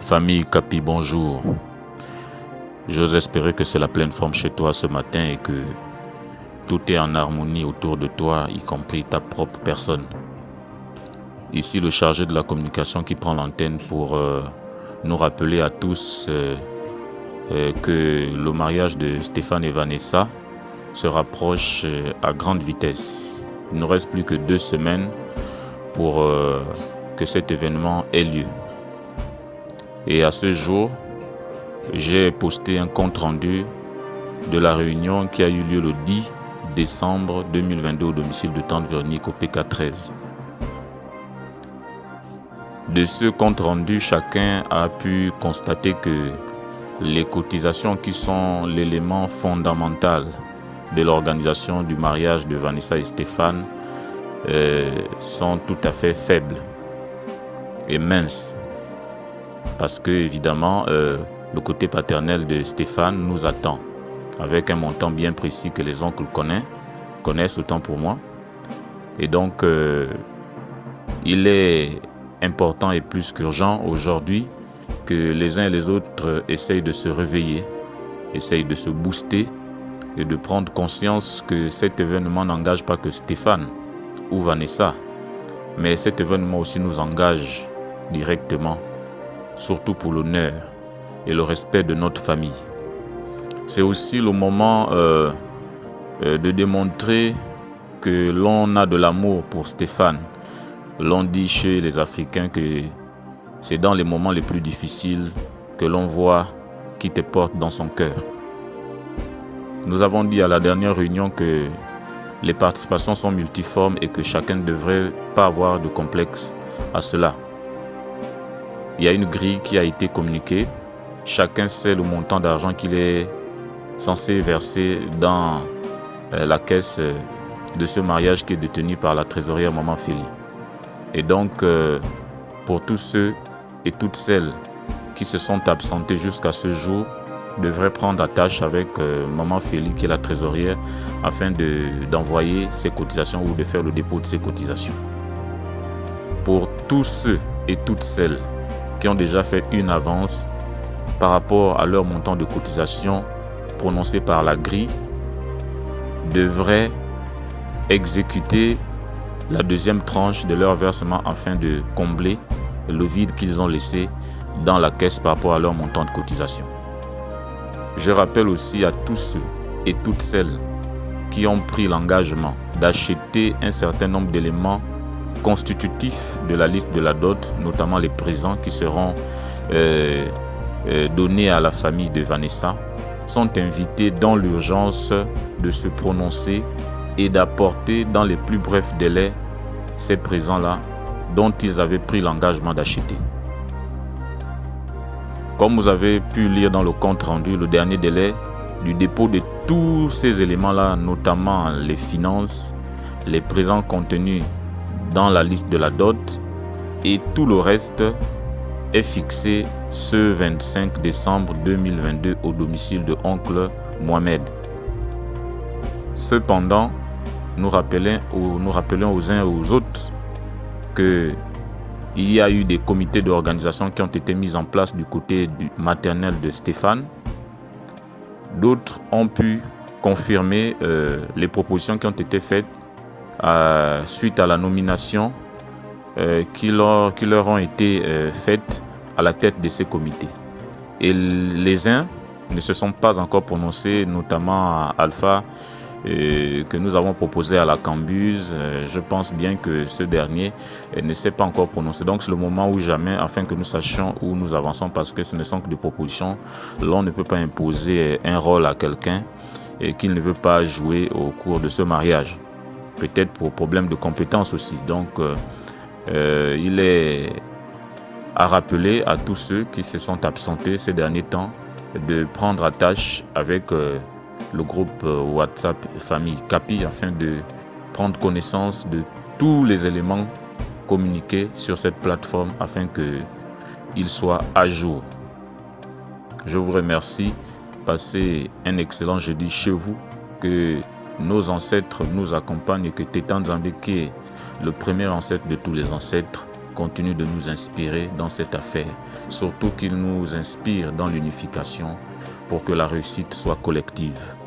Famille Capi, bonjour. J'ose espérer que c'est la pleine forme chez toi ce matin et que tout est en harmonie autour de toi, y compris ta propre personne. Ici, le chargé de la communication qui prend l'antenne pour nous rappeler à tous que le mariage de Stéphane et Vanessa se rapproche à grande vitesse. Il ne nous reste plus que 2 semaines pour que cet événement ait lieu. Et à ce jour, j'ai posté un compte-rendu de la réunion qui a eu lieu le 10 décembre 2022 au domicile de Tante Véronique au PK13. De ce compte-rendu, chacun a pu constater que les cotisations qui sont l'élément fondamental de l'organisation du mariage de Vanessa et Stéphane sont tout à fait faibles et minces. Parce que, évidemment, le côté paternel de Stéphane nous attend avec un montant bien précis que les oncles connaissent autant pour moi. Et donc, il est important et plus qu'urgent aujourd'hui que les uns et les autres essayent de se réveiller, essayent de se booster et de prendre conscience que cet événement n'engage pas que Stéphane ou Vanessa, mais cet événement aussi nous engage directement, surtout pour l'honneur et le respect de notre famille. C'est aussi le moment de démontrer que l'on a de l'amour pour Stéphane. L'on dit chez les Africains que c'est dans les moments les plus difficiles que l'on voit qui te porte dans son cœur. Nous avons dit à la dernière réunion que les participations sont multiformes et que chacun ne devrait pas avoir de complexe à cela. Il y a une grille qui a été communiquée. Chacun sait le montant d'argent qu'il est censé verser dans la caisse de ce mariage qui est détenu par la trésorière Maman Félie. Et donc, pour tous ceux et toutes celles qui se sont absentés jusqu'à ce jour, devraient prendre attache avec Maman Félie, qui est la trésorière, afin d'envoyer ses cotisations ou de faire le dépôt de ses cotisations. Pour tous ceux et toutes celles qui ont déjà fait une avance par rapport à leur montant de cotisation prononcé par la grille, devraient exécuter la deuxième tranche de leur versement afin de combler le vide qu'ils ont laissé dans la caisse par rapport à leur montant de cotisation. Je rappelle aussi à tous ceux et toutes celles qui ont pris l'engagement d'acheter un certain nombre d'éléments constitutifs de la liste de la dot, notamment les présents qui seront donnés à la famille de Vanessa, sont invités dans l'urgence de se prononcer et d'apporter dans les plus brefs délais ces présents-là dont ils avaient pris l'engagement d'acheter. Comme vous avez pu lire dans le compte rendu, le dernier délai du dépôt de tous ces éléments-là, notamment les finances, les présents contenus dans la liste de la dot et tout le reste, est fixé ce 25 décembre 2022 au domicile de oncle Mohamed. Cependant, nous rappelons aux uns et aux autres qu'il y a eu des comités d'organisation qui ont été mis en place du côté maternel de Stéphane. D'autres ont pu confirmer les propositions qui ont été faites suite à la nomination qui leur ont été faites à la tête de ces comités. Et les uns ne se sont pas encore prononcés, notamment à Alpha, que nous avons proposé à la Cambuse. Je pense bien que ce dernier ne s'est pas encore prononcé. Donc c'est le moment ou jamais afin que nous sachions où nous avançons, parce que ce ne sont que des propositions. L'on ne peut pas imposer un rôle à quelqu'un qu'il ne veut pas jouer au cours de ce mariage. Peut-être pour problème de compétence aussi. Donc il est à rappeler à tous ceux qui se sont absentés ces derniers temps de prendre attache avec le groupe WhatsApp Famille Capi afin de prendre connaissance de tous les éléments communiqués sur cette plateforme afin qu'ils soient à jour. Je vous remercie. Passez un excellent jeudi chez vous. Que nos ancêtres nous accompagnent et que Tétan Nzambe, qui est le premier ancêtre de tous les ancêtres, continue de nous inspirer dans cette affaire. Surtout qu'il nous inspire dans l'unification pour que la réussite soit collective.